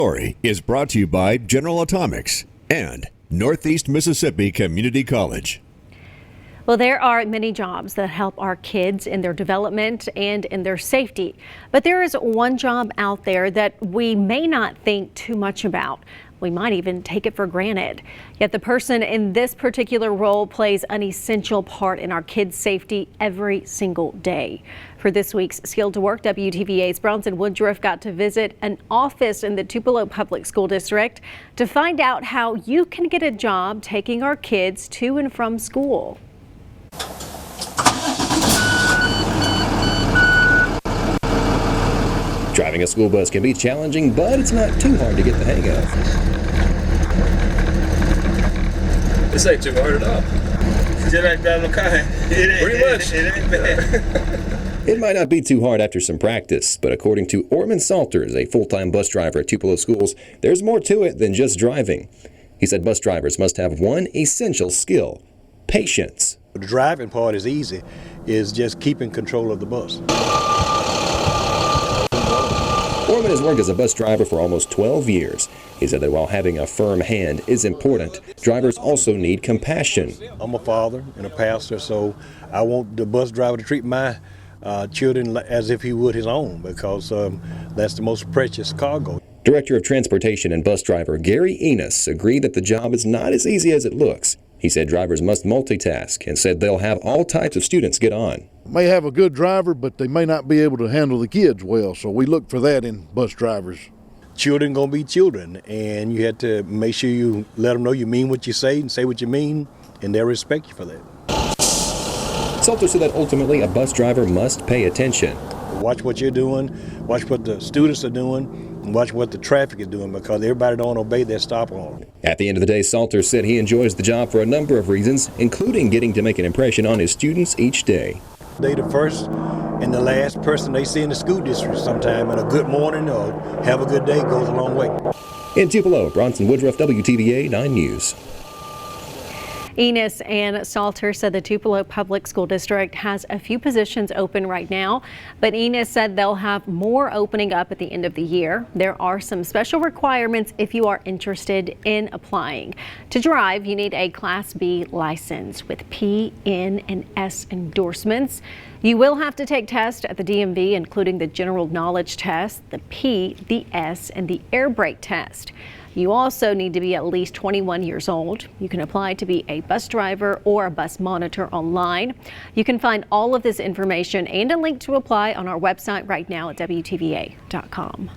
Story is brought to you by General Atomics and Northeast Mississippi Community College. Well, there are many jobs that help our kids in their development and in their safety. But there is one job out there that we may not think too much about. We might even take it for granted. Yet the person in this particular role plays an essential part in our kids' safety every single day. For this week's Skilled to Work, WTVA's Bronson Woodruff got to visit an office in the Tupelo Public School District to find out how you can get a job taking our kids to and from school. Driving a school bus can be challenging, but it's not too hard to get the hang of. This ain't too hard at all. Just like driving a car. Pretty much. It ain't bad. It might not be too hard after some practice, but according to Orman Salters, a full-time bus driver at Tupelo Schools, there's more to it than just driving. He said bus drivers must have one essential skill: patience. The driving part is easy, is just keeping control of the bus. Orman has worked as a bus driver for almost 12 years. He said that while having a firm hand is important, drivers also need compassion. I'm a father and a pastor, so I want the bus driver to treat my children as if he would his own, because that's the most precious cargo. Director of Transportation and bus driver Gary Enos agreed that the job is not as easy as it looks. He said drivers must multitask and said they'll have all types of students get on. May have a good driver, but they may not be able to handle the kids well, so we look for that in bus drivers. Children gonna be children, and you have to make sure you let them know you mean what you say and say what you mean, and they'll respect you for that. Salter said that ultimately a bus driver must pay attention. Watch what you're doing, watch what the students are doing, and watch what the traffic is doing, because everybody don't obey their stop arm. At the end of the day, Salter said he enjoys the job for a number of reasons, including getting to make an impression on his students each day. They the first and the last person they see in the school district sometime, and a good morning or have a good day goes a long way. In Tupelo, Bronson Woodruff, WTVA 9 News. Enos and Salter said the Tupelo Public School District has a few positions open right now, but Enos said they'll have more opening up at the end of the year. There are some special requirements if you are interested in applying. To drive, you need a Class B license with P, N, and S endorsements. You will have to take tests at the DMV, including the general knowledge test, the P, the S, and the air brake test. You also need to be at least 21 years old. You can apply to be a bus driver or a bus monitor online. You can find all of this information and a link to apply on our website right now at WTVA.com.